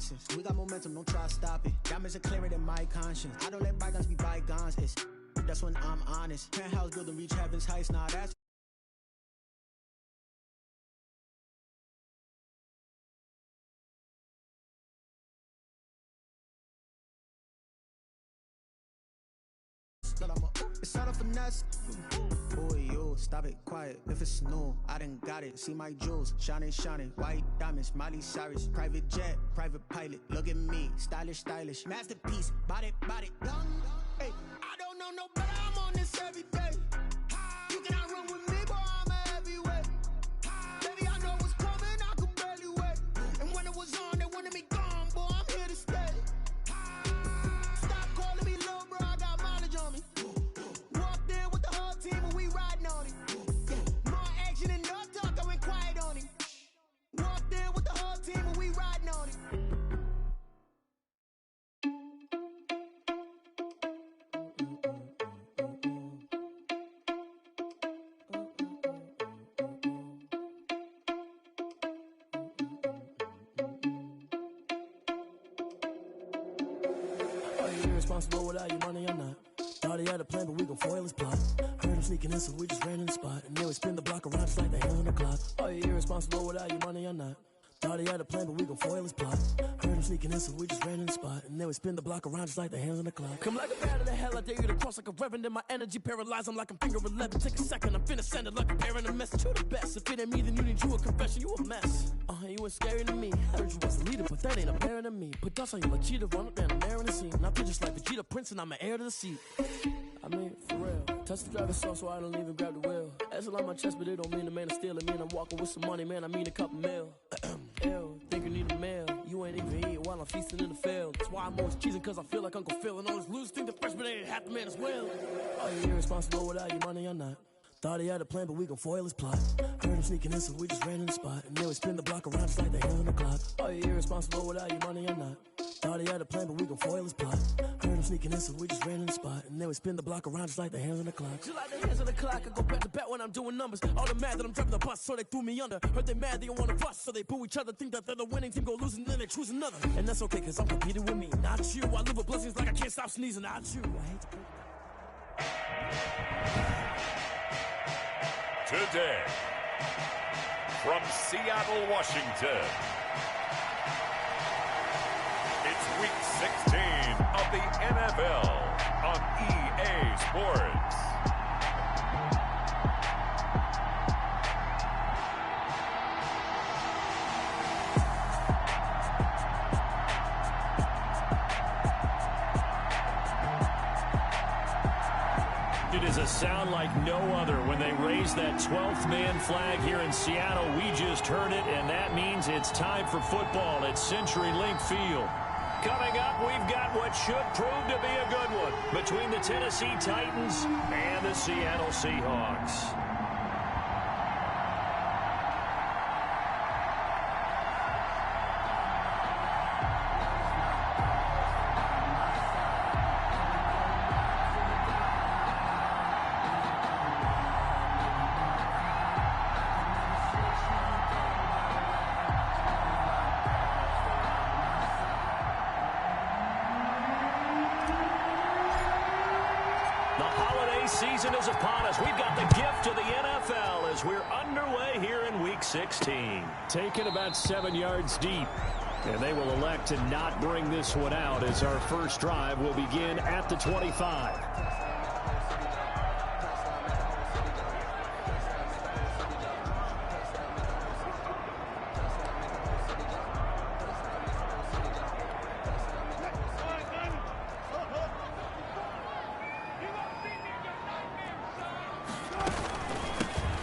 nonsense. We got momentum, don't try to stop it. Diamonds are clearer than my conscience. I don't let bygones be bygones. That's when I'm honest. Penthouse building, reach heaven's heights. Nah, that's it's not a finesse. Boy, yo, stop it, quiet. If it's new, I done got it. See my jewels, shining, shining. White diamonds, Miley Cyrus. Private jet, private pilot. Look at me, stylish, stylish. Masterpiece, body, body. Young, hey, I don't know no better. I'm on this every day. You cannot run with me, boy, I'm a heavyweight. Baby, I know what's coming, I could barely wait. And when it was on, they wanted me gone, boy, I'm here to stay. Stop calling me little bro, I got mileage on me. Walked in with the whole team and we riding on it. Yeah, more action and no talk, I went quiet on him. Walked in with the whole team and we riding on it. Irresponsible without your money or not. Thought he had a plan, but we gon' foil his plot. Heard him sneaking in, so we just ran in the spot. And then we spin the block around just like the hands on the clock. Are you irresponsible without your money or not? Thought he had a plan, but we gon' foil his plot. Heard him sneaking in, so we just ran in the spot. And then we spin the block around just like the hands on the clock. Come like a bat of the hell, I dare you to cross like a reverend. And my energy paralyzed, I'm like I'm finger 11. Take a second, I'm finna send it like a parent a message. You the best, if it ain't me, then you need you a confession. You a mess, you ain't scary to me. I heard you was a leader, but that ain't apparent to me. Put dust on you like cheetah, run up down the air in the scene. Now pictures like Vegeta Prince, and I'm an heir to the seat. I mean, for real. Touch the driver's soft so I don't even grab the wheel. That's on my chest, but it don't mean the man is stealing. Man, I'm walking with some money, man, I mean a couple mil. Ew, think you need a meal. You ain't even eating while I'm feasting in the field. That's why I'm always cheesing, cause I feel like Uncle Phil. And all this loose think the freshman ain't half the man as well. Are you irresponsible without your money or not? Thought he had a plan, but we gon' foil his plot. Heard him sneaking in, so we just ran in the spot. And then we spin the block around just like the hands on the clock. Are you irresponsible without your money or not? Thought he had a plan, but we gon' foil his plot. Heard him sneaking in, so we just ran in the spot. And then we spin the block around just like the hands on the clock. Just like the hands on the clock, I go back to back when I'm doing numbers. All the mad that I'm driving the bus, so they threw me under. Heard they mad, they don't wanna bust, so they boo each other. Think that they're the winning team, go losing, then they choose another. And that's okay, cause I'm competing with me, not you. I live with blessings like I can't stop sneezing, not you. I hate to put Today, from Seattle, Washington, it's Week 16 of the NFL on EA Sports. It is a sound like no other when they raise that 12th man flag here in Seattle. We just heard it, and that means it's time for football at CenturyLink Field. Coming up, we've got what should prove to be a good one between the Tennessee Titans and the Seattle Seahawks. Season is upon us. We've got the gift of the NFL as we're underway here in Week 16. Taken about 7 yards deep. And they will elect to not bring this one out as our first drive will begin at the 25.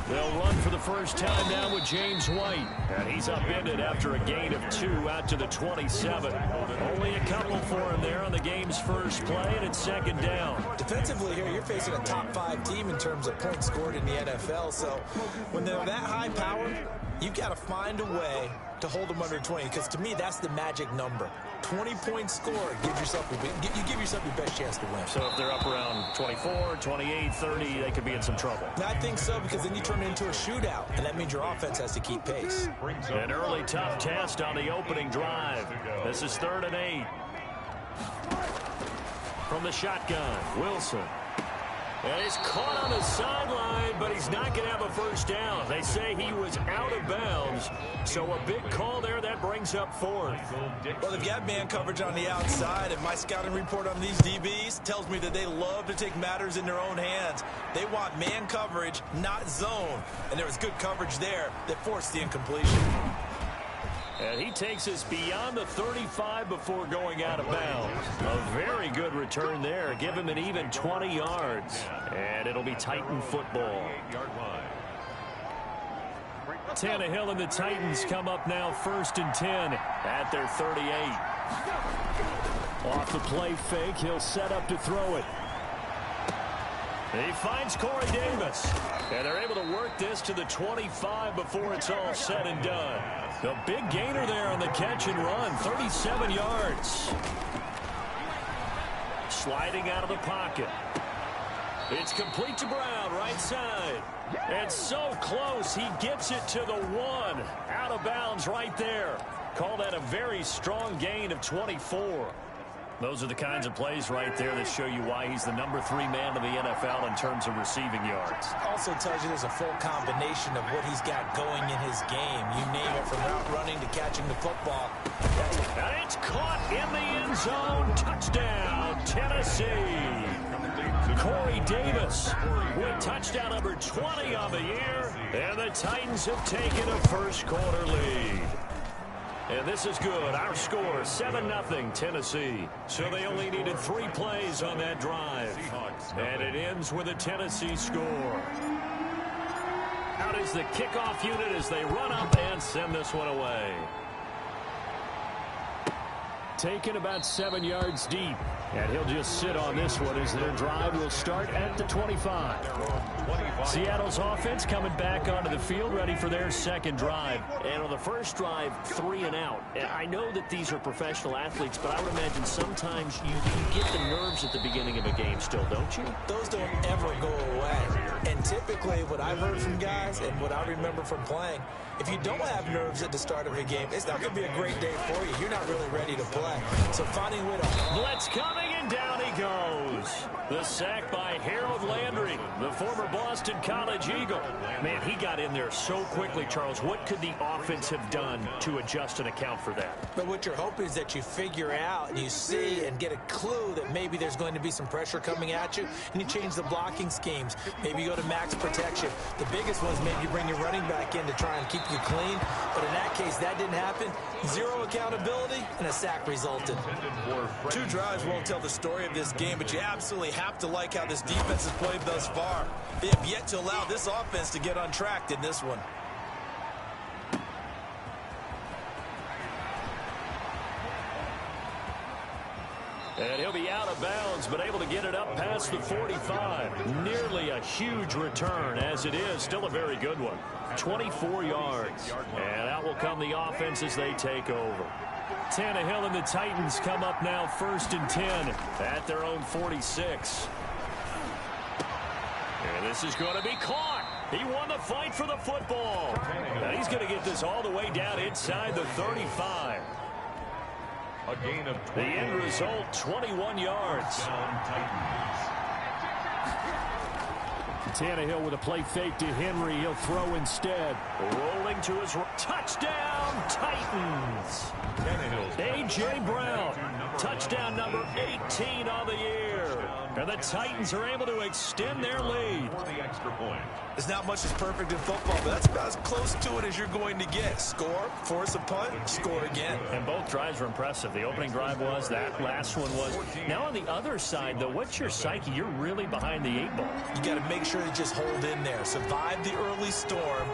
They'll run for the first time now with James White. And he's upended after a gain of 2 out to the 27. Only a couple for him there on the game's first play, and it's second down. Defensively here, you're facing a top 5 team in terms of points scored in the NFL. So when they're that high powered, you've got to find a way to hold them under 20, because to me, that's the magic number. 20 points scored, you give yourself your best chance to win. So if they're up around 24, 28, 30, they could be in some trouble. I think so, because then you turn it into a shootout, and that means your offense has to keep pace. An early tough test on the opening drive. This is 3rd and 8. From the shotgun, Wilson. And he's caught on the sideline, but he's not going to have a first down. They say he was out of bounds, so a big call there. That brings up 4th. Well, they've got man coverage on the outside, and my scouting report on these DBs tells me that they love to take matters in their own hands. They want man coverage, not zone, and there was good coverage there that forced the incompletion. And he takes us beyond the 35 before going out of bounds. A very good return there. Give him an even 20 yards. And it'll be Titan football. Tannehill and the Titans come up now 1st and 10 at their 38. Off the play fake, he'll set up to throw it. He finds Corey Davis. And they're able to work this to the 25 before it's all said and done. The big gainer there on the catch and run, 37 yards. Sliding out of the pocket. It's complete to Brown, right side. And so close, he gets it to the 1. Out of bounds right there. Call that a very strong gain of 24. Those are the kinds of plays right there that show you why he's the number 3 man in the NFL in terms of receiving yards. Also tells you there's a full combination of what he's got going in his game. You name it, from route running to catching the football. And it's caught in the end zone. Touchdown, Tennessee. Corey Davis with touchdown number 20 on the year. And the Titans have taken a first quarter lead. And this is good. Our score, 7-0 Tennessee. So they only needed 3 plays on that drive. And it ends with a Tennessee score. Out is the kickoff unit as they run up and send this one away. Taken about 7 yards deep. And he'll just sit on this one as their drive will start at the 25. Seattle's offense coming back onto the field, ready for their second drive. And on the first drive, 3 and out. And I know that these are professional athletes, but I would imagine sometimes you get the nerves at the beginning of a game still, don't you? Those don't ever go away. And typically what I've heard from guys and what I remember from playing, if you don't have nerves at the start of a game, it's not going to be a great day for you. You're not really ready to play. So finding a way to... Blitz coming, and down he goes. The sack by Harold Landry, the former Boston College Eagle. Man, he got in there so quickly, Charles. What could the offense have done to adjust and account for that? But what you're hoping is that you figure out and you see and get a clue that maybe there's going to be some pressure coming at you, and you change the blocking schemes. Maybe you go to max protection. The biggest one is maybe you bring your running back in to try and keep you clean. But in that case, that didn't happen. 0 accountability, and a sack resulted. 2 drives won't tell the story of this game, but you absolutely have to like how this defense has played thus far. They have yet to allow this offense to get untracked in this one. And he'll be out of bounds, but able to get it up past the 45. Nearly a huge return, as it is. Still a very good one. 24 yards. And out will come the offense as they take over. Tannehill and the Titans come up now 1st and 10 at their own 46. And this is going to be caught. He won the fight for the football. Now he's going to get this all the way down inside the 35. A gain of 20. The end result, 21 yards. Tannehill with a play fake to Henry. He'll throw instead. Rolling to his touchdown, Titans. A.J. Brown, touchdown number 18 on the year. And the Titans are able to extend their lead. There's not much that's perfect in football, but that's about as close to it as you're going to get. Score, force a punt, score again. And both drives were impressive. The opening drive was, that last one was. Now on the other side, though, what's your psyche? You're really behind the 8 ball. You got to make sure to just hold in there. Survive the early storm,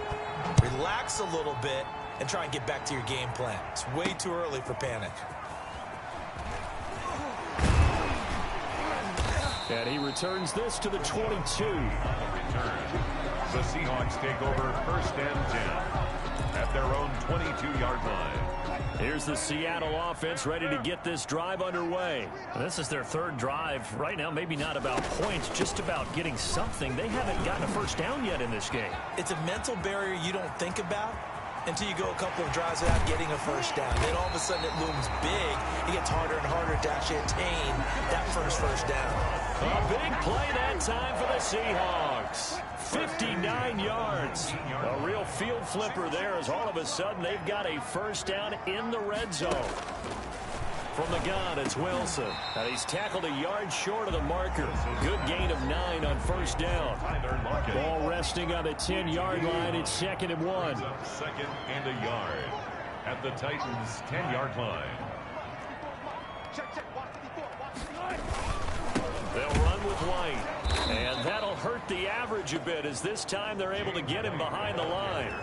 relax a little bit, and try and get back to your game plan. It's way too early for panic. And he returns this to the 22. The Seahawks take over 1st and 10 at their own 22-yard line. Here's the Seattle offense ready to get this drive underway. This is their 3rd drive. Right now, maybe not about points, just about getting something. They haven't gotten a first down yet in this game. It's a mental barrier you don't think about until you go a couple of drives without getting a first down. Then all of a sudden it looms big. It gets harder and harder to actually attain that first down. A big play that time for the Seahawks. 59 yards. A real field flipper there as all of a sudden they've got a first down in the red zone. From the gun, it's Wilson. And he's tackled a yard short of the marker. Good gain of 9 on first down. Ball resting on the 10-yard line. It's 2nd and 1. Second and a yard at the Titans' 10-yard line. They'll run with White. And that'll hurt the average a bit as this time they're able to get him behind the line.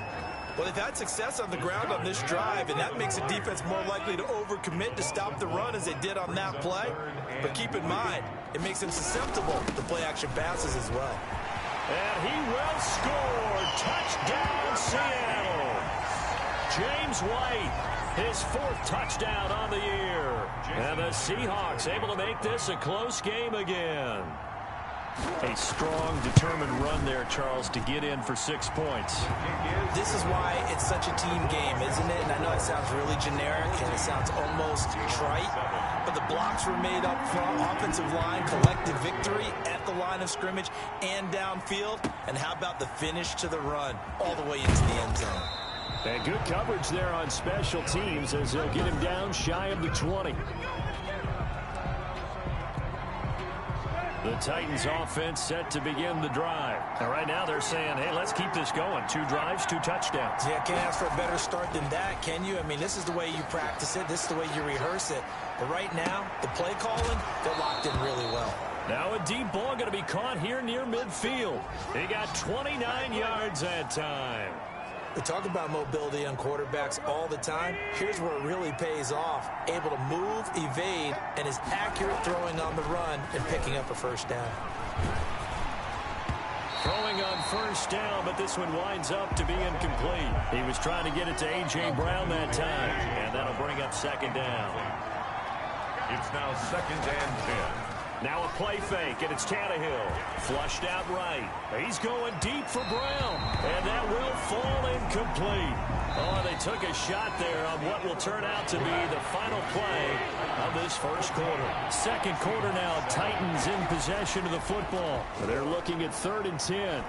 Well, they've had success on the ground on this drive, and that makes the defense more likely to overcommit to stop the run as they did on that play. But keep in mind, it makes them susceptible to play-action passes as well. And he will score. Touchdown, Seattle. James White, his 4th touchdown on the year. And the Seahawks able to make this a close game again. A strong, determined run there, Charles, to get in for 6 points. This is why it's such a team game, isn't it? And I know it sounds really generic and it sounds almost trite, but the blocks were made up front, offensive line, collective victory at the line of scrimmage and downfield. And how about the finish to the run all the way into the end zone? And good coverage there on special teams as they'll get him down shy of the 20. The Titans offense set to begin the drive. And right now they're saying, hey, let's keep this going. 2 drives, 2 touchdowns. Yeah, can't ask for a better start than that, can you? I mean, this is the way you practice it. This is the way you rehearse it. But right now, the play calling, they're locked in really well. Now a deep ball going to be caught here near midfield. He got 29 yards that time. We talk about mobility on quarterbacks all the time. Here's where it really pays off. Able to move, evade, and is accurate throwing on the run and picking up a first down. Throwing on first down, but this one winds up to be incomplete. He was trying to get it to A.J. Brown that time, and that'll bring up 2nd down. It's now 2nd and 10. Now a play fake, and it's Tannehill. Flushed out right. He's going deep for Brown, and that will fall incomplete. Oh, they took a shot there on what will turn out to be the final play of this first quarter. 2nd quarter now, Titans in possession of the football. They're looking at 3rd and 10.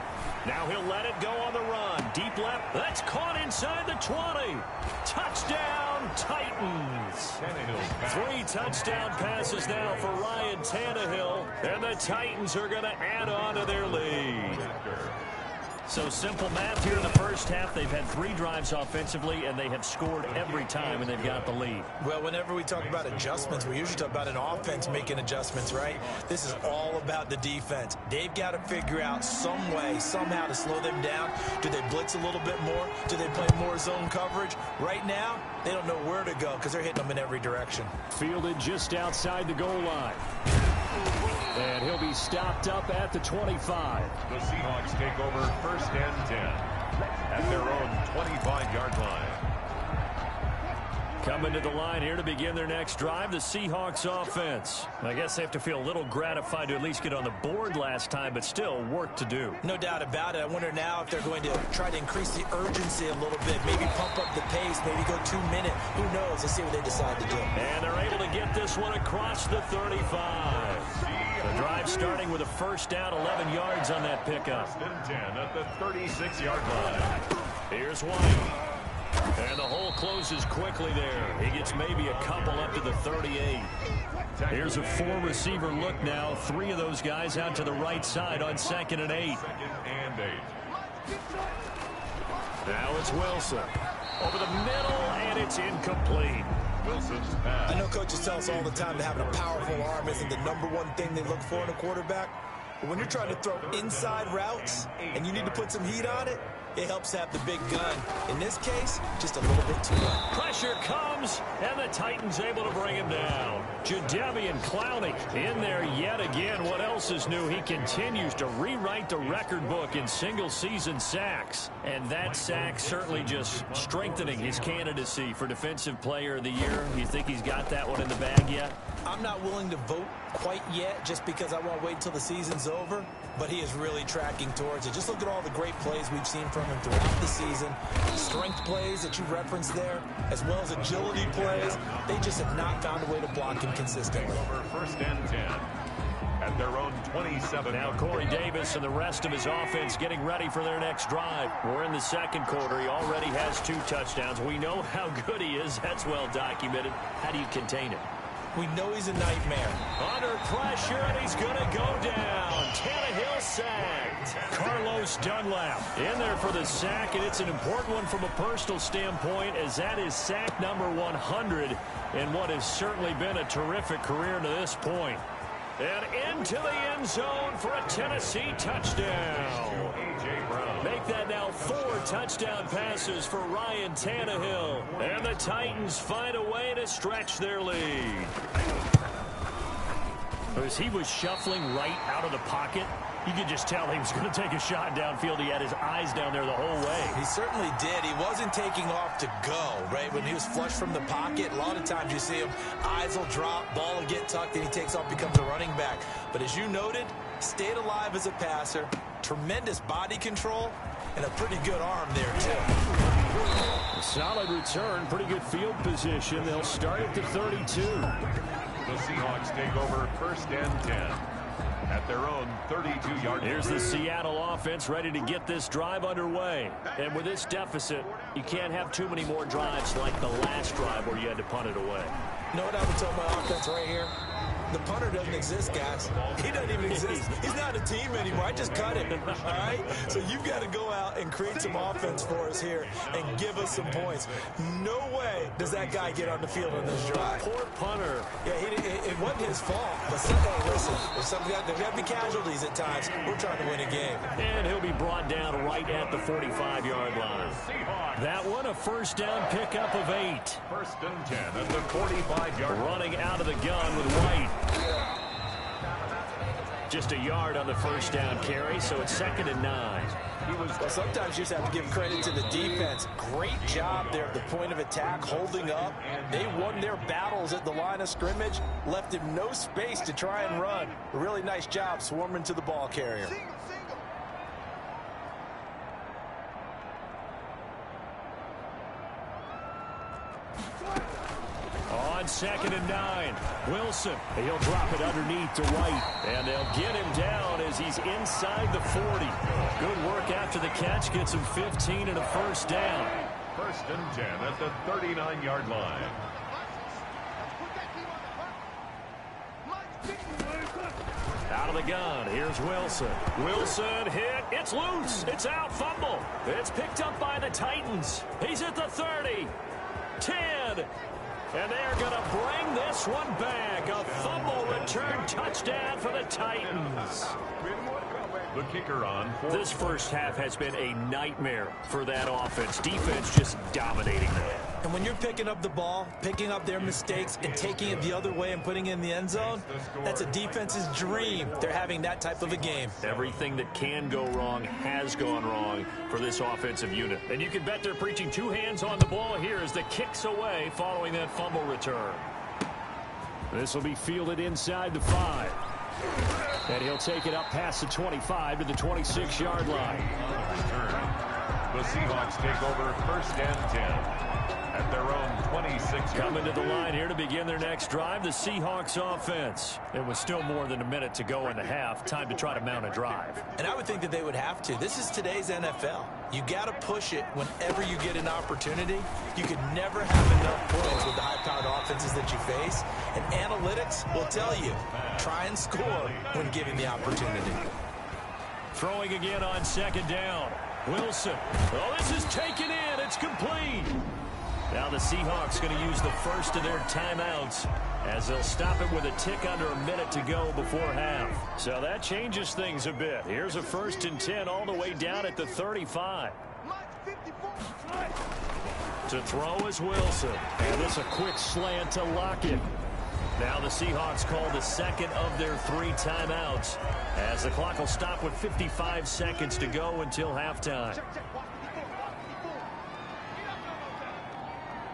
Now he'll let it go on the run. Deep left. That's caught inside the 20. Touchdown, Titans. 3 touchdown passes now for Ryan Tannehill. And the Titans are going to add on to their lead. So simple math here in the first half. They've had 3 drives offensively, and they have scored every time, and they've got the lead. Well, whenever we talk about adjustments, we usually talk about an offense making adjustments, right? This is all about the defense. They've got to figure out some way, somehow to slow them down. Do they blitz a little bit more? Do they play more zone coverage? Right now, they don't know where to go because they're hitting them in every direction. Fielded just outside the goal line. And he'll be stopped up at the 25. The Seahawks take over 1st and 10 at their own 25-yard line. Coming to the line here to begin their next drive, the Seahawks offense. I guess they have to feel a little gratified to at least get on the board last time, but still work to do. No doubt about it. I wonder now if they're going to try to increase the urgency a little bit, maybe pump up the pace, maybe go 2-minute. Who knows? Let's see what they decide to do. And they're able to get this one across the 35. The drive starting with a first down, 11 yards on that pickup. 10 at the 36-yard line. Here's White. And the hole closes quickly there. He gets maybe a couple up to the 38. Here's a 4-receiver look now. 3 of those guys out to the right side on 2nd and 8. 2nd and 8. Now it's Wilson. Over the middle, and it's incomplete. Wilson's pass. I know coaches tell us all the time that having a powerful arm isn't the #1 thing they look for in a quarterback. But when you're trying to throw inside routes and you need to put some heat on it, it helps have the big gun. In this case, just a little bit too much. Pressure comes, and the Titans able to bring him down. Jadeveon Clowney in there yet again. What else is new? He continues to rewrite the record book in single-season sacks. And that sack certainly just strengthening his candidacy for Defensive Player of the Year. You think he's got that one in the bag yet? I'm not willing to vote quite yet just because I won't wait until the season's over, but he is really tracking towards it. Just look at all the great plays we've seen from him throughout the season. Strength plays that you referenced there, as well as agility plays. They just have not found a way to block him consistently. Over 1st and 10 at their own 27. Now Corey Davis and the rest of his offense getting ready for their next drive. We're in the second quarter. He already has 2 touchdowns. We know how good he is. That's well documented. How do you contain it? We know he's a nightmare. Under pressure, and he's going to go down. Tannehill sacked. Carlos Dunlap in there for the sack, and it's an important one from a personal standpoint, as that is sack number 100 in what has certainly been a terrific career to this point. And into the end zone for a Tennessee touchdown. Make that now 4 touchdown passes for Ryan Tannehill. And the Titans find a way to stretch their lead. As he was shuffling right out of the pocket, you could just tell he was going to take a shot downfield. He had his eyes down there the whole way. He certainly did. He wasn't taking off to go, right? When he was flushed from the pocket, a lot of times you see him, eyes will drop, ball will get tucked, and he takes off, becomes a running back. But as you noted, stayed alive as a passer, tremendous body control, and a pretty good arm there, too. A solid return, pretty good field position. They'll start at the 32. The Seahawks take over 1st and 10. At their own 32-yard line. Here's the Seattle offense ready to get this drive underway. And with this deficit, you can't have too many more drives like the last drive where you had to punt it away. You know what I would tell my offense right here? The punter doesn't exist, guys. He doesn't even exist. He's not a team anymore. I just cut him, all right? So you've got to go out and create some offense for us here and give us some points. No way does that guy get on the field on this drive. Poor punter. Yeah, it wasn't his fault. But hey, listen, there's got to be casualties at times. We're trying to win a game. And he'll be brought down right at the 45-yard line. That one, a first down pickup of 8. 1st and 10 at the 45-yard line. Running out of the gun with White. Just a yard on the first down carry, so it's 2nd and 9. Well, sometimes you just have to give credit to the defense. Great job there at the point of attack, holding up. They won their battles at the line of scrimmage, left him no space to try and run. A really nice job swarming to the ball carrier. On 2nd and 9, Wilson. He'll drop it underneath to White. And they'll get him down as he's inside the 40. Good work after the catch. Gets him 15 and a first down. 1st and 10 at the 39-yard line. Out of the gun. Here's Wilson. Wilson hit. It's loose. It's out. Fumble. It's picked up by the Titans. He's at the 30. 10. And they're going to bring this one back. A fumble return touchdown for the Titans. The kicker on. This first half has been a nightmare for that offense. Defense just dominating them. And when you're picking up the ball, picking up their mistakes, and taking it the other way and putting it in the end zone, that's a defense's dream. They're having that type of a game. Everything that can go wrong has gone wrong for this offensive unit. And you can bet they're preaching 2 hands on the ball here as the kick's away following that fumble return. This will be fielded inside the 5. And he'll take it up past the 25 to the 26-yard line. The Seahawks take over 1st and 10 at their own 26. Coming to the line here to begin their next drive, the Seahawks offense. It was still more than a minute to go in the half. Time to try to mount a drive. And I would think that they would have to. This is today's NFL. You got to push it whenever you get an opportunity. You could never have enough points with the high-powered offenses that you face. And analytics will tell you, try and score when given the opportunity. Throwing again on 2nd down. Wilson. Oh, this is taken in. It's complete. Now the Seahawks going to use the first of their timeouts as they'll stop it with a tick under a minute to go before half. So that changes things a bit. Here's a 1st and 10 all the way down at the 35. To throw is Wilson. And this a quick slant to Lockett. Now the Seahawks call the second of their 3 timeouts as the clock will stop with 55 seconds to go until halftime.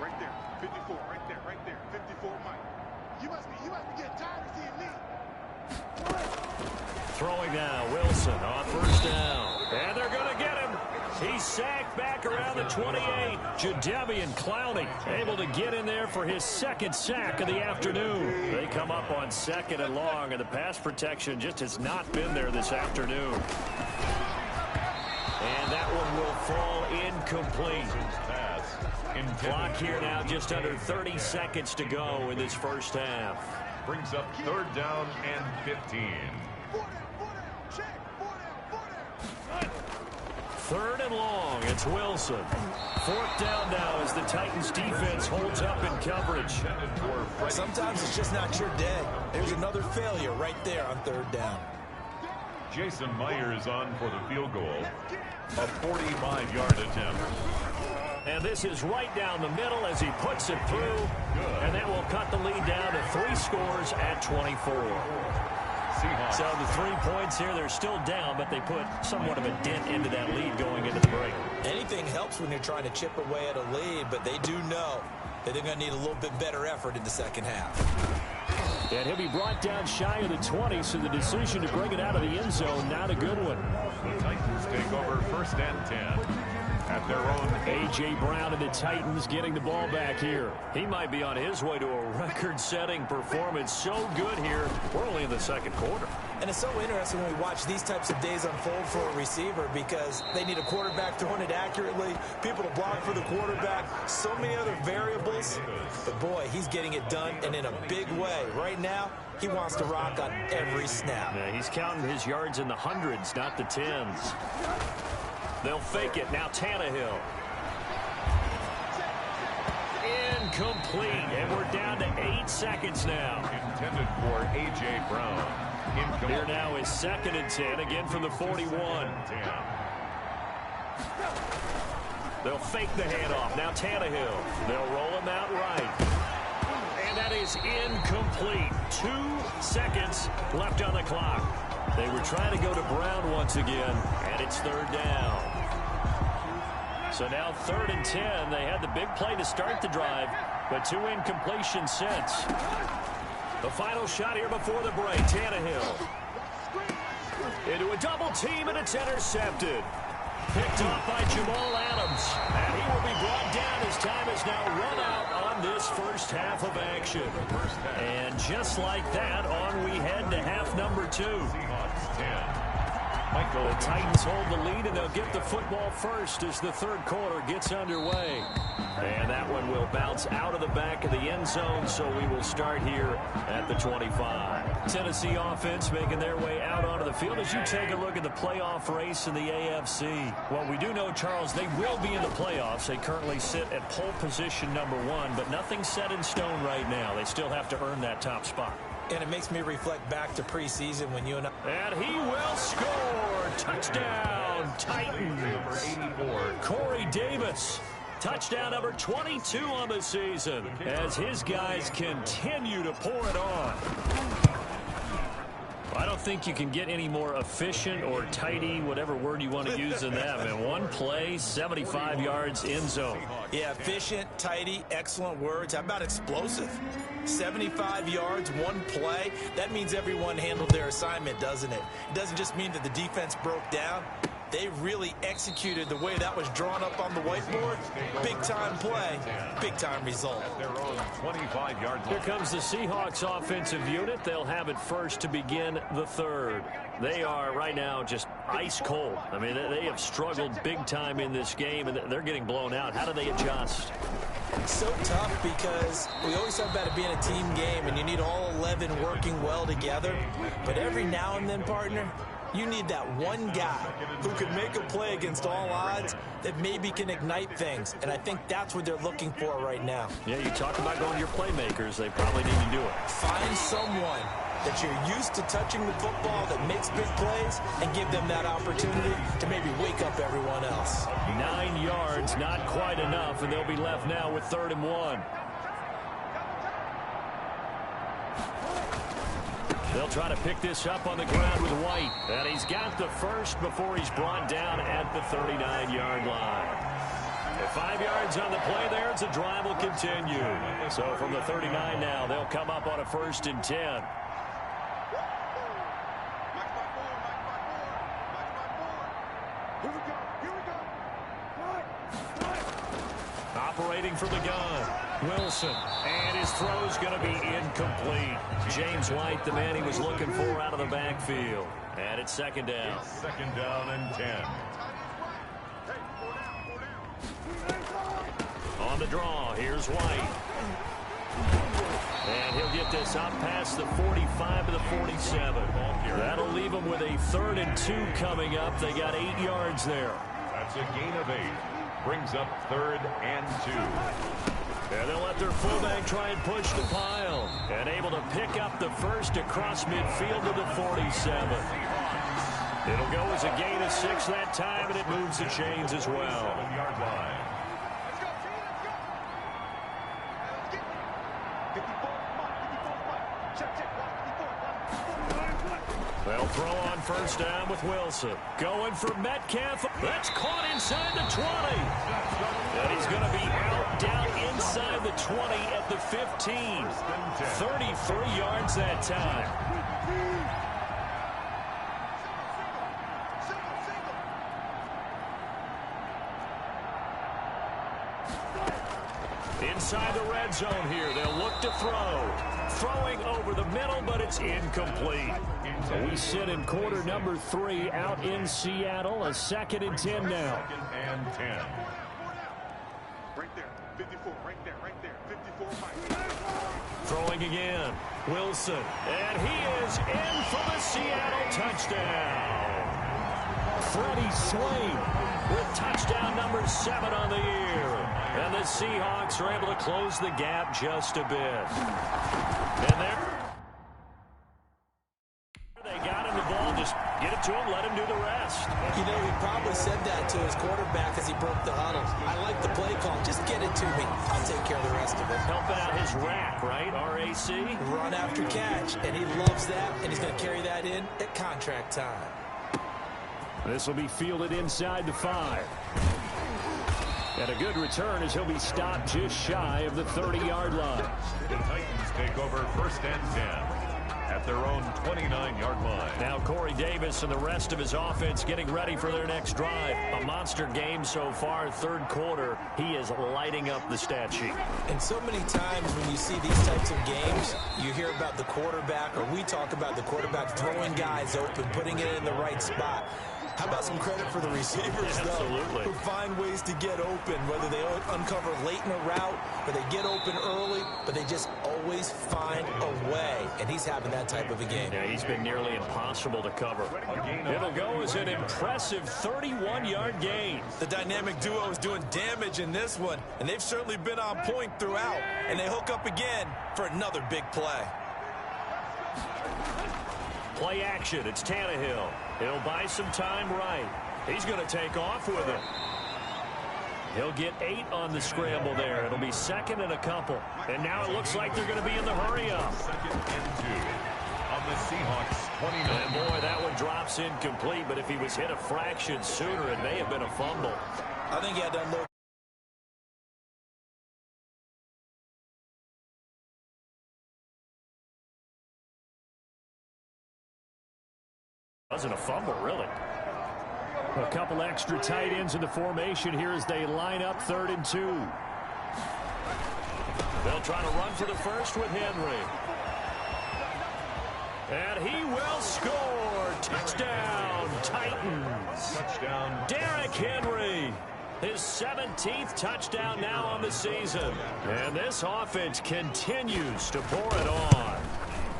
Right there, 54, right there, 54, Mike. You must be getting Throwing now, Wilson on first down. And they're going to get him. He's sacked back around the 28. Jadeveon Clowney able to get in there for his second sack of the afternoon. They come up on second and long, and the pass protection just has not been there this afternoon. And that one will fall incomplete. Clock here now, just under 30 seconds to go in this first half. Brings up third down and 15. Third and long, it's Wilson. Fourth down now as the Titans defense holds up in coverage. Sometimes it's just not your day. There's another failure right there on third down. Jason Myers on for the field goal. A 45-yard attempt. And this is right down the middle as he puts it through. And that will cut the lead down to 3 scores at 24. Seahawks. So the 3 points here, they're still down, but they put somewhat of a dent into that lead going into the break. Anything helps when you're trying to chip away at a lead, but they do know that they're going to need a little bit better effort in the second half. And he'll be brought down shy of the 20, so the decision to bring it out of the end zone, not a good one. The Titans take over first and 10. At their own. A.J. Brown and the Titans getting the ball back here. He might be on his way to a record-setting performance. So good here. We're only in the second quarter. And it's so interesting when we watch these types of days unfold for a receiver because they need a quarterback throwing it accurately, people to block for the quarterback, so many other variables. But, boy, he's getting it done and in a big way. Right now, he wants to rock on every snap. Yeah, he's counting his yards in the hundreds, not the tens. They'll fake it. Now Tannehill. Incomplete. And we're down to 8 seconds now. Intended for A.J. Brown. Here now is 2nd and 10. Again from the 41. They'll fake the handoff. Now Tannehill. They'll roll him out right. And that is incomplete. 2 seconds left on the clock. They were trying to go to Brown once again, and it's 3rd down. So now 3rd and 10. They had the big play to start the drive, but 2 incompletions since. The final shot here before the break. Tannehill into a double team, and it's intercepted. Picked off by Jamal Adams, and he will be brought down as time is now run out on this first half of action. And just like that, on we head to half number 2. Seahawks 10. The Titans hold the lead, and they'll get the football first as the third quarter gets underway. And that one will bounce out of the back of the end zone, so we will start here at the 25. Tennessee offense making their way out onto the field as you take a look at the playoff race in the AFC. Well, we do know, Charles, they will be in the playoffs. They currently sit at pole position number 1, but nothing's set in stone right now. They still have to earn that top spot. And it makes me reflect back to preseason when you and I... And he will score. Touchdown, Titans. Number 84. Corey Davis. Touchdown number 22 on the season as his guys continue to pour it on. I don't think you can get any more efficient or tidy, whatever word you want to use in that, man. One play, 75 yards, end zone. Yeah, efficient, tidy, excellent words. How about explosive? 75 yards, one play. That means everyone handled their assignment, doesn't it? It doesn't just mean that the defense broke down. They really executed the way that was drawn up on the whiteboard. Big-time play, big-time result. Their own 25-yard line. Here comes the Seahawks offensive unit. They'll have it first to begin the third. They are right now just ice cold. I mean, they have struggled big time in this game, and they're getting blown out. How do they adjust? So tough because we always talk about it being a team game, and you need all 11 working well together. But every now and then, partner, you need that one guy who can make a play against all odds that maybe can ignite things. And I think that's what they're looking for right now. Yeah, you talk about going to your playmakers. They probably need to do it. Find someone that you're used to touching the football that makes big plays and give them that opportunity to maybe wake up everyone else. 9 yards, not quite enough, and they'll be left now with 3rd and 1. They'll try to pick this up on the ground with White. And he's got the first before he's brought down at the 39-yard line. At 5 yards on the play there, the drive will continue. So from the 39 now, they'll come up on a 1st and 10. Operating from the gun, Wilson, and his throw's going to be incomplete. James White, the man he was looking for out of the backfield. And it's second down. It's second down and 10. On the draw, here's White. And he'll get this up past the 45 to the 47. That'll leave him with a 3rd and 2 coming up. They got 8 yards there. That's a gain of 8. Brings up 3rd and 2. And they'll let their fullback try and push the pile. And able to pick up the first across midfield to the 47. It'll go as a gain of 6 that time, and it moves the chains as well. 7-yard line. They'll throw on first down with Wilson. Going for Metcalf. That's caught inside the 20. And he's going to be out down inside the 20 at the 15. 33 yards that time. Inside the red zone here. They'll look to throw. Throwing over the middle, but it's incomplete. So we sit in quarter number 3 out in Seattle. A 2nd and 10 now. 2nd and 10. Right there. 54. Right there. 54. Throwing again. Wilson. And he is in for the Seattle touchdown. Freddie Swain with touchdown number 7 on the year. And the Seahawks are able to close the gap just a bit. And they got him the ball. Just get it to him, let him do the rest. You know, he probably said that to his quarterback as he broke the huddle. I like the play call. Just get it to me. I'll take care of the rest of it. Helping out his rack, right? RAC. Run after catch. And he loves that. And he's going to carry that in at contract time. This will be fielded inside the 5. And a good return as he'll be stopped just shy of the 30-yard line. The Titans take over 1st and 10 at their own 29-yard line. Now Corey Davis and the rest of his offense getting ready for their next drive. A monster game so far, 3rd quarter. He is lighting up the stat sheet. And so many times when you see these types of games, you hear about the quarterback, or we talk about the quarterback throwing guys open, putting it in the right spot. How about some credit for the receivers, though, Absolutely. who find ways to get open, whether they uncover late in a route or they get open early, but they just always find a way. And he's having that type of a game. Yeah, he's been nearly impossible to cover. It'll go as an impressive 31-yard gain. The dynamic duo is doing damage in this one, and they've certainly been on point throughout. And they hook up again for another big play. Play action. It's Tannehill. He'll buy some time right. He's going to take off with it. He'll get 8 on the scramble there. It'll be 2nd and a couple. And now it looks like they're going to be in the hurry-up. 2nd and 2 on the Seahawks 29. And boy, that one drops incomplete. But if he was hit a fraction sooner, it may have been a fumble. I think he had to unload. Wasn't a fumble, really. A couple extra tight ends in the formation here as they line up 3rd and 2. They'll try to run for the first with Henry. And he will score. Touchdown, Titans. Touchdown. Derrick Henry. His 17th touchdown now on the season. And this offense continues to pour it on.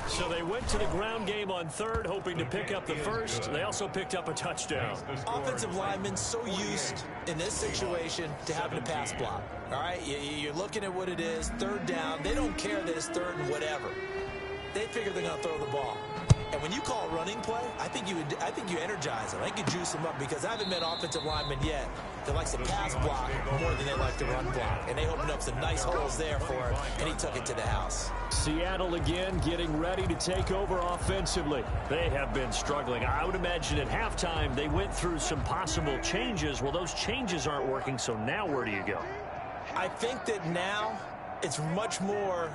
So they went to the ground game on 3rd, hoping to pick up the first. They also picked up a touchdown. Offensive linemen so used in this situation to having a pass block. All right, you're looking at what it is, 3rd down. They don't care that it's 3rd and whatever. They figure they're going to throw the ball. And when you call a running play, I think you energize them. I think you juice them up, because I haven't met offensive linemen yet that likes to pass block more than they like to run block. And they opened up some nice holes there for him, and he took it to the house. Seattle again getting ready to take over offensively. They have been struggling. I would imagine at halftime they went through some possible changes. Well, those changes aren't working, so now where do you go? I think that now it's much more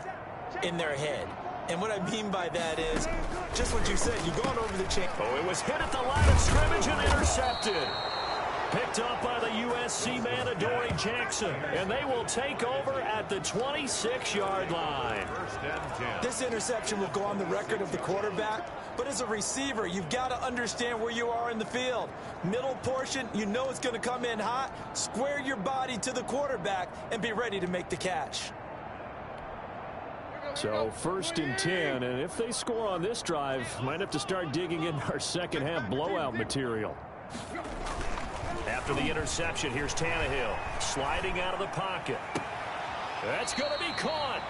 in their head. And what I mean by that is just what you said. You're going over the chain. Oh, it was hit at the line of scrimmage and intercepted. Picked up by the USC man, Adoree Jackson. And they will take over at the 26-yard line. First and 10. This interception will go on the record of the quarterback, but as a receiver, you've got to understand where you are in the field. Middle portion, you know it's going to come in hot. Square your body to the quarterback and be ready to make the catch. So first and 10, and if they score on this drive, might have to start digging in our second half blowout material. After the interception, here's Tannehill sliding out of the pocket. That's going to be caught.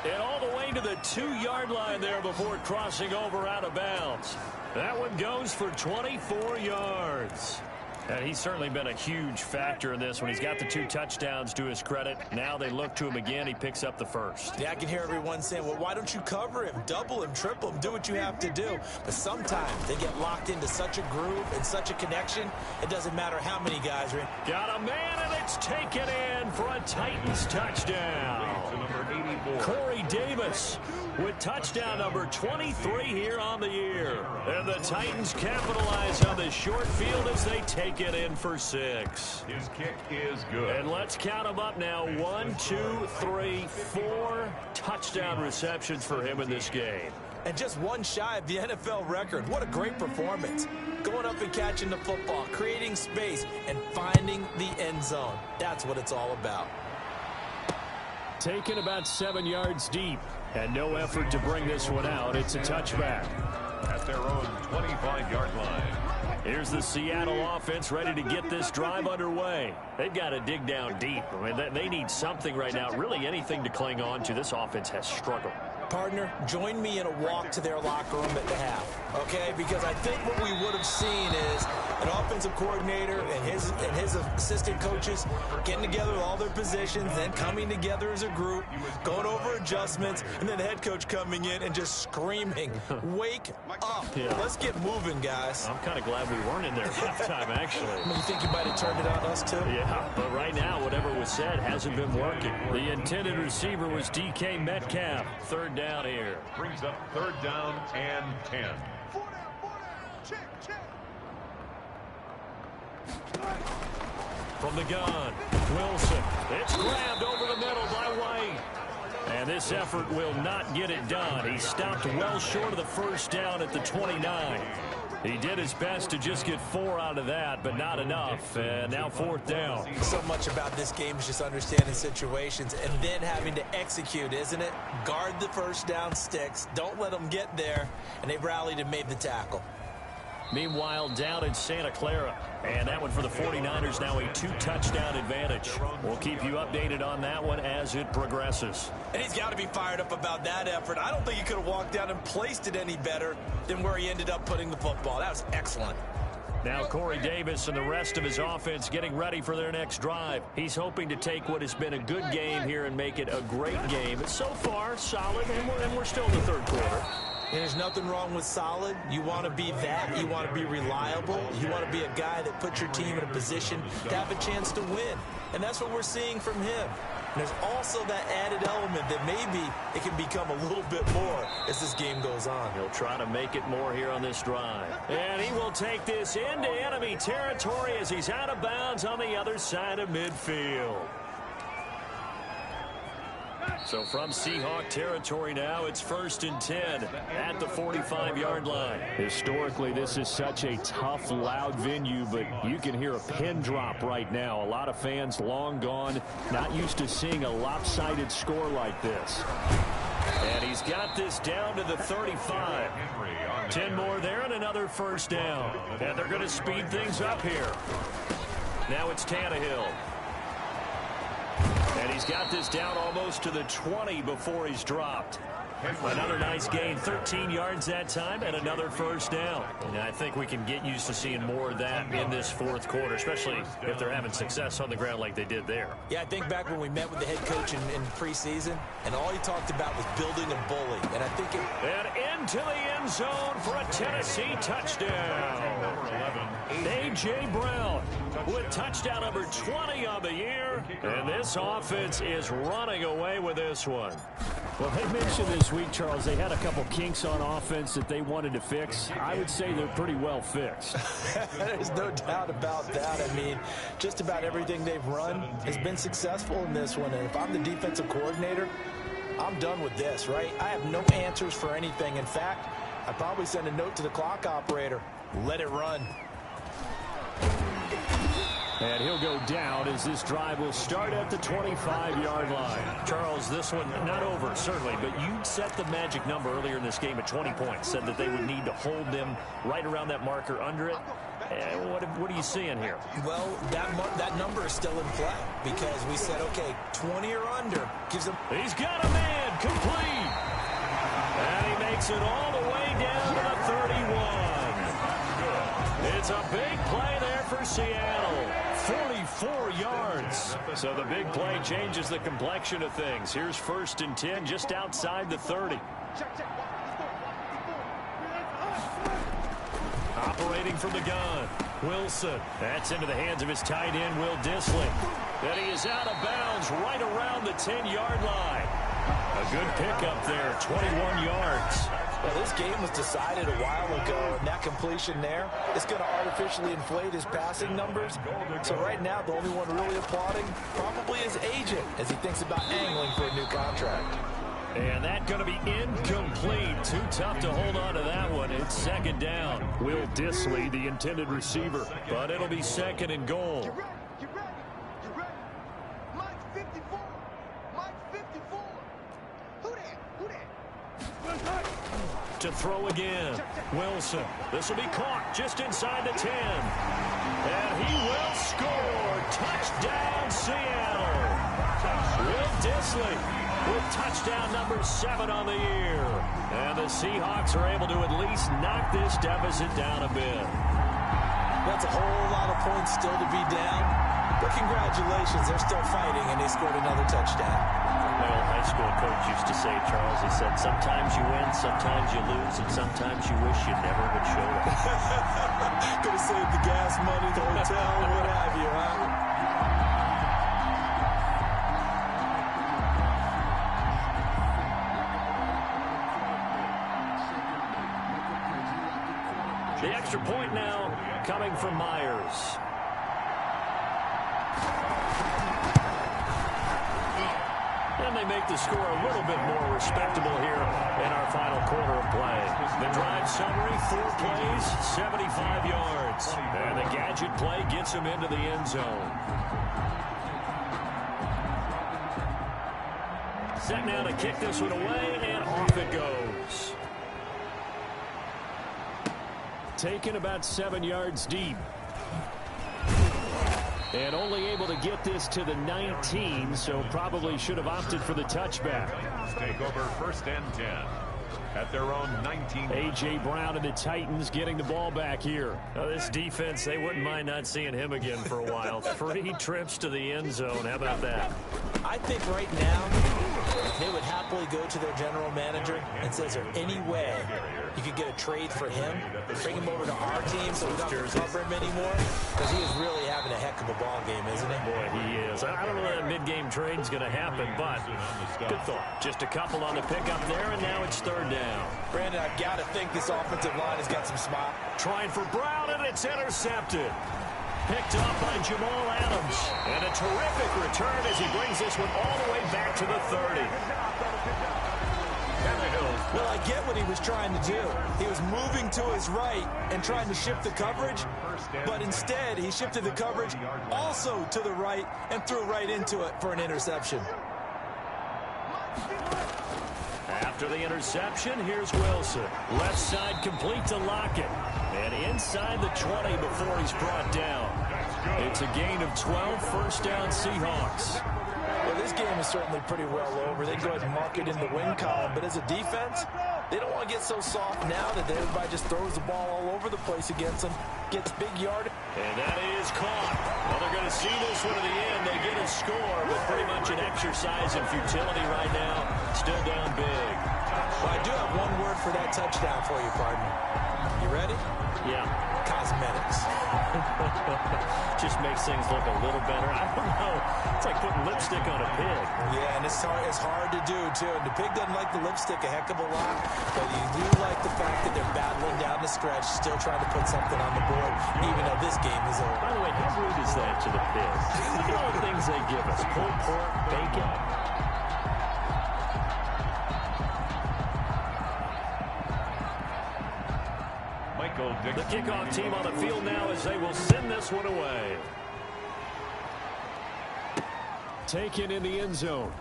And all the way to the 2-yard line there before crossing over out of bounds. That one goes for 24 yards. And he's certainly been a huge factor in this when he's got the 2 touchdowns to his credit. Now they look to him again. He picks up the first. Yeah, I can hear everyone saying, well, why don't you cover him? Double him, triple him, do what you have to do. But sometimes they get locked into such a groove and such a connection, it doesn't matter how many guys are in. Got a man, and it's taken in for a Titans touchdown. To number 84. Corey Davis with touchdown number 23 here on the year. And the Titans capitalize on the short field as they take it in for 6. His kick is good. And let's count them up now. 1, 2, 3, 4 touchdown receptions for him in this game. And just one shy of the NFL record. What a great performance. Going up and catching the football, creating space, and finding the end zone. That's what it's all about. Taken about 7 yards deep. And no effort to bring this one out. It's a touchback. At their own 25-yard line. Here's the Seattle offense ready to get this drive underway. They've got to dig down deep. I mean, they need something right now, really anything to cling on to. This offense has struggled. Partner, join me in a walk to their locker room at the half, okay? Because I think what we would have seen is an offensive coordinator and his assistant coaches getting together with all their positions, then coming together as a group, going over adjustments, and then the head coach coming in and just screaming, wake up. Yeah. Let's get moving, guys. I'm kind of glad we weren't in there at halftime, actually. You think you might have turned it on us, too? Yeah, but right now, whatever was said hasn't been working. The intended receiver was DK Metcalf. Third down here. Brings up third down and 10. 4 down, check. From the gun, Wilson. It's grabbed over the middle by White. And this effort will not get it done. He stopped well short of the first down at the 29. He did his best to just get 4 out of that, but not enough. And now 4th down. So much about this game is just understanding situations and then having to execute, isn't it? Guard the first down sticks. Don't let them get there. And they rallied and made the tackle. Meanwhile, down in Santa Clara. And that one for the 49ers, now a 2-touchdown advantage. We'll keep you updated on that one as it progresses. And he's got to be fired up about that effort. I don't think he could have walked down and placed it any better than where he ended up putting the football. That was excellent. Now Corey Davis and the rest of his offense getting ready for their next drive. He's hoping to take what has been a good game here and make it a great game. But so far, solid, and we're still in the third quarter. And there's nothing wrong with solid. You want to be that. You want to be reliable. You want to be a guy that puts your team in a position to have a chance to win. And that's what we're seeing from him. And there's also that added element that maybe it can become a little bit more as this game goes on. He'll try to make it more here on this drive. And he will take this into enemy territory as he's out of bounds on the other side of midfield. So from Seahawk territory now, it's 1st and 10 at the 45-yard line. Historically, this is such a tough, loud venue, but you can hear a pin drop right now. A lot of fans long gone, not used to seeing a lopsided score like this. And he's got this down to the 35. 10 more there and another first down. And they're going to speed things up here. Now it's Tannehill. And he's got this down almost to the 20 before he's dropped. Another nice gain, 13 yards that time, and another first down. And I think we can get used to seeing more of that in this 4th quarter, especially if they're having success on the ground like they did there. Yeah, I think back when we met with the head coach in preseason, and all he talked about was building a bully. And I think And into the end zone for a Tennessee touchdown. A.J. Brown with touchdown number 20 on the year. And this offense is running away with this one. Well, they mentioned this week, Charles, they had a couple kinks on offense that they wanted to fix. I would say they're pretty well fixed. There's no doubt about that. I mean, just about everything they've run has been successful in this one. And if I'm the defensive coordinator, I'm done with this, right? I have no answers for anything. In fact, I'd probably send a note to the clock operator. Let it run. And he'll go down as this drive will start at the 25-yard line. Charles, this one not over, certainly, but you set the magic number earlier in this game at 20 points, said that they would need to hold them right around that marker under it. What are you seeing here? Well, that number is still in play because we said, okay, 20 or under gives them. He's got a man complete. And he makes it all the way down to the 31. It's a big play there for Seattle. 44 yards. So the big play changes the complexion of things. Here's 1st and 10 just outside the 30. Operating from the gun. Wilson. That's into the hands of his tight end, Will Dissly. And he is out of bounds right around the 10-yard line. A good pickup there, 21 yards. Well, this game was decided a while ago, and that completion there is going to artificially inflate his passing numbers. So right now, the only one really applauding probably his agent as he thinks about angling for a new contract. And that's going to be incomplete. Too tough to hold on to that one. It's 2nd down. Will Dissly, the intended receiver, but it'll be 2nd and goal. Get ready. Mike 54. Who that? To throw again. Wilson. This will be caught just inside the 10. And he will score. Touchdown, Seattle. Will Dissly with touchdown number 7 on the year. And the Seahawks are able to at least knock this deficit down a bit. That's a whole lot of points still to be down. But congratulations, they're still fighting, and they scored another touchdown. My old high school coach used to say, Charles, he said, sometimes you win, sometimes you lose, and sometimes you wish you never had showed up. Could have saved the gas money, the hotel, what have you, huh? The extra point now coming from Myers. And they make the score a little bit more respectable here in our final quarter of play. The drive summary, 4 plays, 75 yards. And the gadget play gets him into the end zone. Set now to kick this one away, and off it goes. Taken about 7 yards deep. And only able to get this to the 19, so probably should have opted for the touchback. Take over 1st and 10 at their own 19. A.J. Brown and the Titans getting the ball back here. Now, this defense, they wouldn't mind not seeing him again for a while. 3 trips to the end zone. How about that? I think right now they would happily go to their general manager and say, is there any way you could get a trade for him, bring him over to our team so we don't have to cover him anymore? Because he is really having a heck of a ball game, isn't he? Boy, he is. I don't know that mid-game trade is going to happen, but good thought. Just a couple on the pickup there, and now it's 3rd down. Brandon, I've got to think this offensive line has got some smile. Trying for Brown, and it's intercepted. Picked up by Jamal Adams. And a terrific return as he brings this one all the way back to the 30. Well, I get what he was trying to do. He was moving to his right and trying to shift the coverage, but instead he shifted the coverage also to the right and threw right into it for an interception. After the interception, here's Wilson. Left side complete to Lockett. And inside the 20 before he's brought down. It's a gain of 12, 1st down Seahawks. Well, this game is certainly pretty well over. They go ahead and mark it in the win column. But as a defense, they don't want to get so soft now that everybody just throws the ball all over the place against them. Gets big yardage. And that is caught. Well, they're going to see this one to the end. They get a score, but pretty much an exercise in futility right now. Still down big. Well, I do have one word for that touchdown for you, partner. You ready? Yeah. Cosmetics. Just makes things look a little better. I don't know. It's like putting lipstick on a pig. Yeah, and it's hard to do, too. And the pig doesn't like the lipstick a heck of a lot, but you do like the fact that they're battling down the stretch, still trying to put something on the board, even though this game is over. By the way, how rude is that to the pig? Look at all the things they give us. Pulled pork, bacon. The kickoff team on the field now as they will send this one away. Taken in the end zone.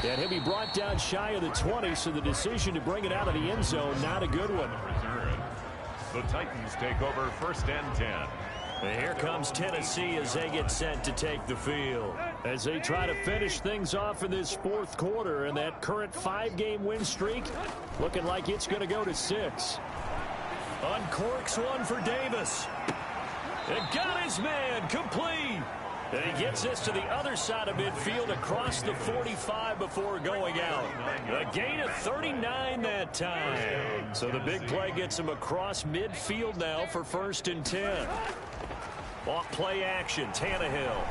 And he'll be brought down shy of the 20, so the decision to bring it out of the end zone, not a good one. The Titans take over 1st and 10. And here comes Tennessee as they get set to take the field. As they try to finish things off in this fourth quarter, and that current 5-game win streak looking like it's going to go to 6. Uncorks one for Davis. And got his man complete. And he gets this to the other side of midfield across the 45 before going out. A gain of 39 that time. So the big play gets him across midfield now for 1st and 10. Off play action, Tannehill.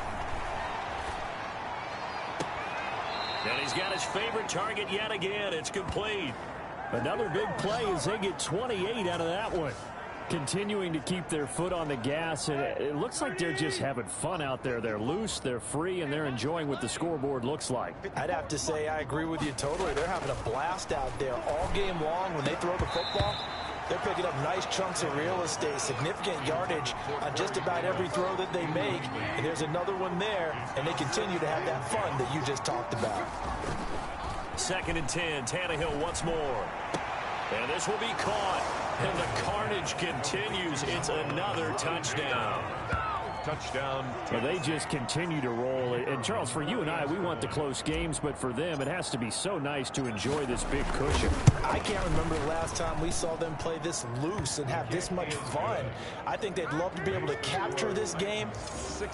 And he's got his favorite target yet again. It's complete. Another big play as they get 28 out of that one. Continuing to keep their foot on the gas, and it looks like they're just having fun out there. They're loose, they're free, and they're enjoying what the scoreboard looks like. I'd have to say I agree with you totally. They're having a blast out there all game long. When they throw the football, they're picking up nice chunks of real estate, significant yardage on just about every throw that they make. And there's another one there, and they continue to have that fun that you just talked about. 2nd and 10, Tannehill once more. And this will be caught. And the carnage continues. It's another touchdown. Touchdown. Well, they just continue to roll. And, Charles, for you and I, we want the close games, but for them, it has to be so nice to enjoy this big cushion. I can't remember the last time we saw them play this loose and have this much fun. I think they'd love to be able to capture this game,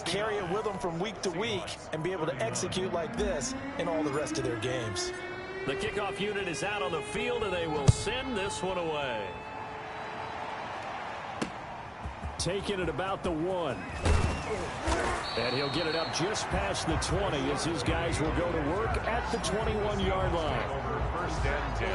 carry it with them from week to week, and be able to execute like this in all the rest of their games. The kickoff unit is out on the field, and they will send this one away. Taking it about the 1. And he'll get it up just past the 20 as his guys will go to work at the 21-yard line. Over 1st and 10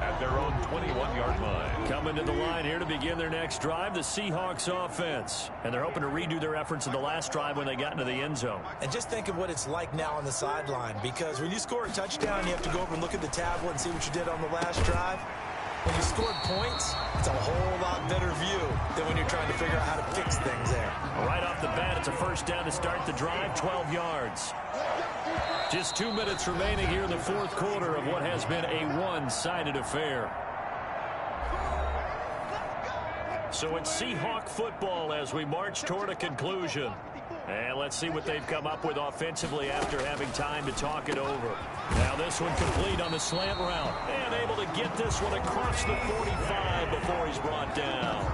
at their own 21-yard line. Coming to the line here to begin their next drive, the Seahawks offense. And they're hoping to redo their efforts in the last drive when they got into the end zone. And just think of what it's like now on the sideline, because when you score a touchdown, you have to go over and look at the tablet and see what you did on the last drive. When you scored points, it's a whole lot better view than when you're trying to figure out how to fix things there. Right off the bat, it's a 1st down to start the drive, 12 yards. Just 2 minutes remaining here in the fourth quarter of what has been a one-sided affair. So it's Seahawk football as we march toward a conclusion. And let's see what they've come up with offensively after having time to talk it over. Now this one complete on the slant route. And able to get this one across the 45 before he's brought down.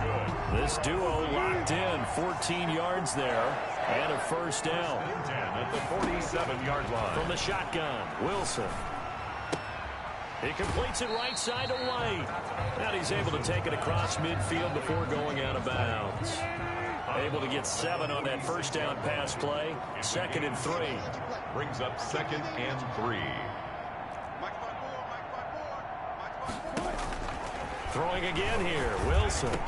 This duo locked in, 14 yards there. And a 1st down. 10 at the 47-yard line. From the shotgun, Wilson. He completes it right side to White. And he's able to take it across midfield before going out of bounds. Able to get 7 on that 1st down pass play. 2nd and 3. Brings up 2nd and 3. Throwing again here, Wilson.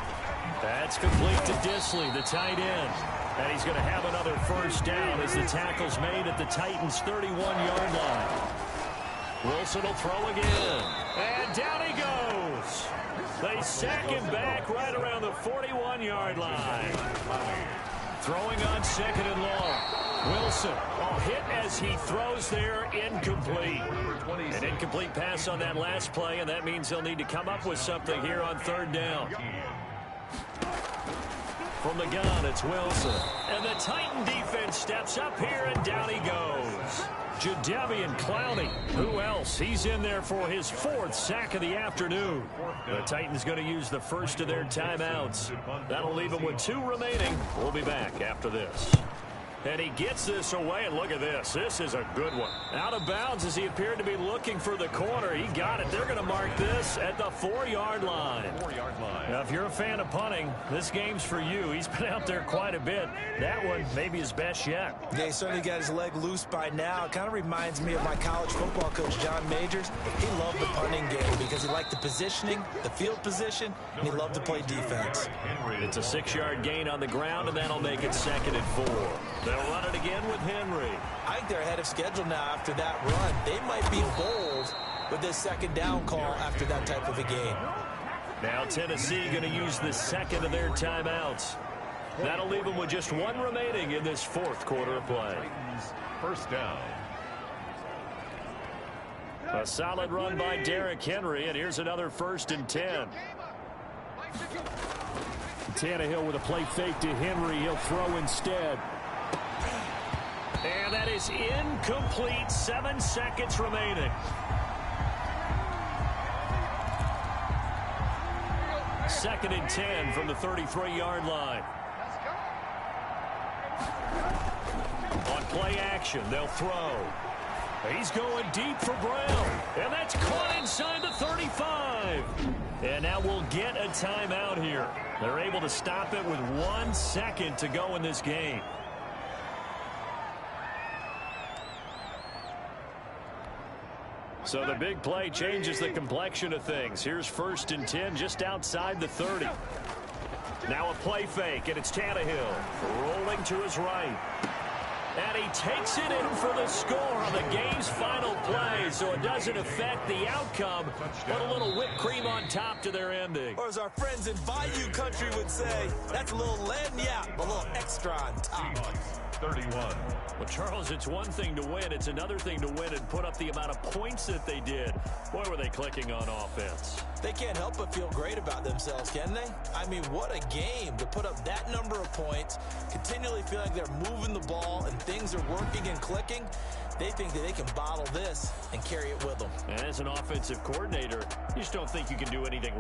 That's complete to Disley, the tight end. And he's going to have another 1st down as the tackle's made at the Titans' 31-yard line. Wilson will throw again. And down he goes. They sack him back right around the 41-yard line. Throwing on 2nd and long. Wilson, hit as he throws there, incomplete. An incomplete pass on that last play, and that means they'll need to come up with something here on 3rd down. From the gun, it's Wilson. And the Titan defense steps up here, and down he goes. Jadeveon Clowney. Who else? He's in there for his 4th sack of the afternoon. The Titans going to use the first of their timeouts. That'll leave them with 2 remaining. We'll be back after this. And he gets this away, and look at this. This is a good one. Out of bounds as he appeared to be looking for the corner. He got it. They're going to mark this at the 4-yard line. 4-yard line. Now, if you're a fan of punting, this game's for you. He's been out there quite a bit. That one maybe his best yet. Yeah, he certainly got his leg loose by now. It kind of reminds me of my college football coach, John Majors. He loved the punting game because he liked the positioning, the field position, and he loved to play defense. It's a 6-yard gain on the ground, and that'll make it 2nd and 4. They'll run it again with Henry. I think they're ahead of schedule now after that run. They might be bold with this 2nd down call after that type of a game. Now Tennessee going to use the 2nd of their timeouts. That'll leave them with just 1 remaining in this 4th quarter of play. First down. A solid run by Derrick Henry, and here's another 1st and 10. Tannehill with a play fake to Henry. He'll throw instead. And that is incomplete. 7 seconds remaining. 2nd and 10 from the 33-yard line. On play action, they'll throw. He's going deep for Brown. And that's caught inside the 35. And now we'll get a timeout here. They're able to stop it with 1 second to go in this game. So the big play changes the complexion of things. Here's 1st and 10 just outside the 30. Now a play fake, and it's Tannehill rolling to his right. And he takes it in for the score on the game's final play, so it doesn't affect the outcome, but a little whipped cream on top to their ending. Or as our friends in Bayou Country would say, that's a little lagniappe, a little extra on top. 31. Well, Charles, it's one thing to win. It's another thing to win and put up the amount of points that they did. Boy, were they clicking on offense. They can't help but feel great about themselves, can they? I mean, what a game to put up that number of points, continually feel like they're moving the ball and things are working and clicking. They think that they can bottle this and carry it with them. And as an offensive coordinator, you just don't think you can do anything.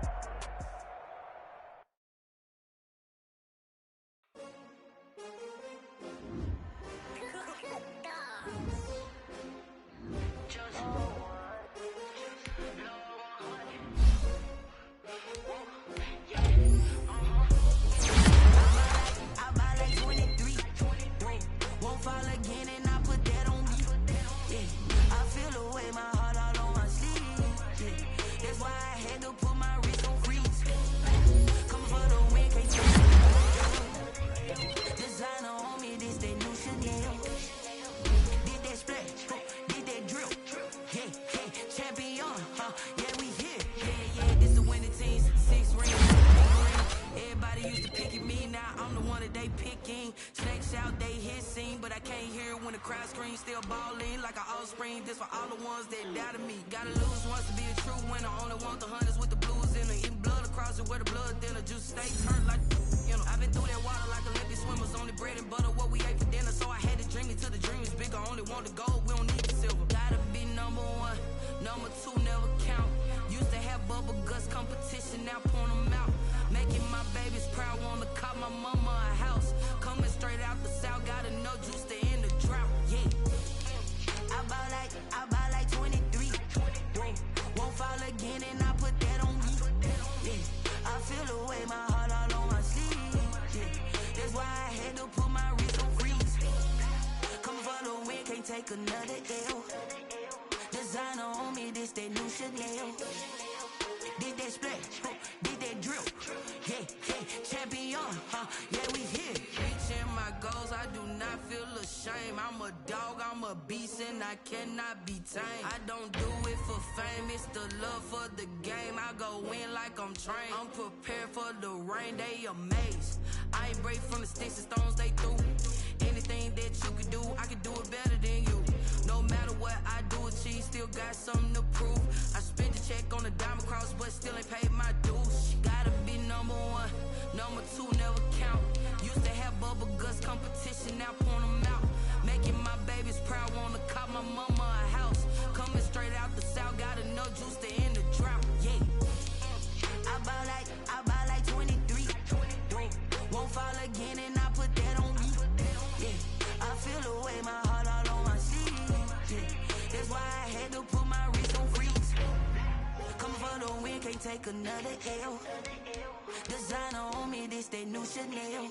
Take another L. Designer on me, this that new Chanel. Did that splash, did that drip. Yeah, champion, yeah, we here. Reaching my goals, I do not feel ashamed. I'm a dog, I'm a beast, and I cannot be tamed. I don't do it for fame, it's the love for the game. I go in like I'm trained. I'm prepared for the rain, they amazed. I ain't break from the sticks and stones they threw. Anything that you can do, I can do it better than you. No matter what I do, achieve, still got something to prove. I spent the check on the diamond cross, but still ain't paid my dues. Gotta be number one, number two never count. Used to have bubble guts competition, now point them out. Making my babies proud, wanna cop my mama a house. Coming straight out the south, got enough juice to end the drought. Yeah, I buy like 23. Won't fall again, and I put that on me. Yeah, I can't take another L. Designer on me, this that new Chanel.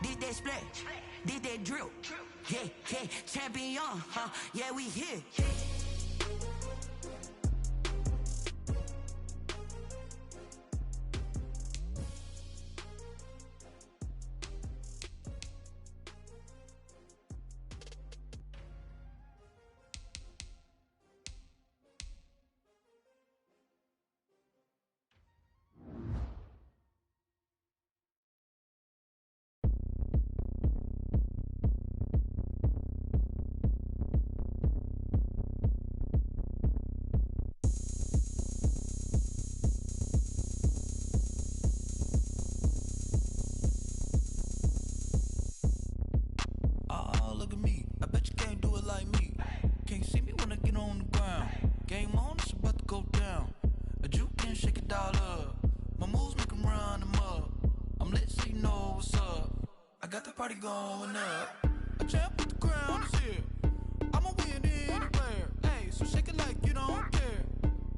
This that splash, this that drill. Yeah, yeah, champion, huh? Yeah, we here. Oh, look at me. I bet you can't do it like me. Can't see me when I get on the ground. Game on, it's about to go down. A juke can shake it all up. My moves make 'em run them up. I'm lit so you know what's up. I got the party going up. A champ with the crown is here. I'ma win anywhere. Hey, so shake it like you don't care.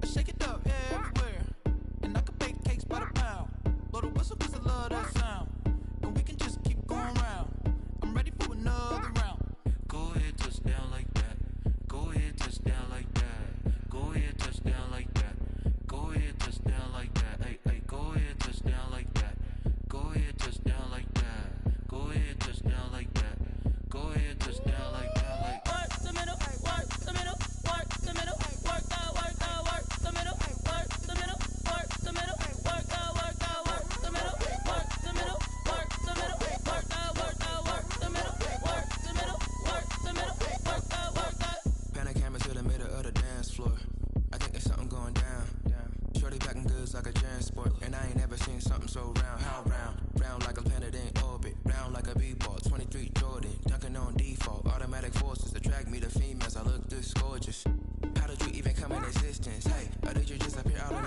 I shake it up everywhere. And I can bake cakes by the pound. Blow the whistle 'cause I love that sound. And we can just keep going round. I'm ready for another round. Go ahead, touch down like that. Go ahead, touch down like that. Go ahead, touch down like that. Go ahead, touch down like that. Hey, hey, go ahead, touch down like that. Go ahead, touch down like that. Go ahead, touch down like that. Go ahead, touch down like that. Like Work the middle, work the middle, work the middle, work the middle, work the middle, work the middle, work the middle, work the middle, work the middle, work the middle, work the middle, work the middle, work the. Pan a camera to the middle of the dance floor. I think there's something going down. Shorty packing goods like a transport, and I ain't never seen something so round. How round? Round like a planet in orbit, round like a b-ball. 23 Jordan, dunking on default. Automatic forces attract me to females. I look this gorgeous. How did you even come in existence? Hey, or did you just appear out of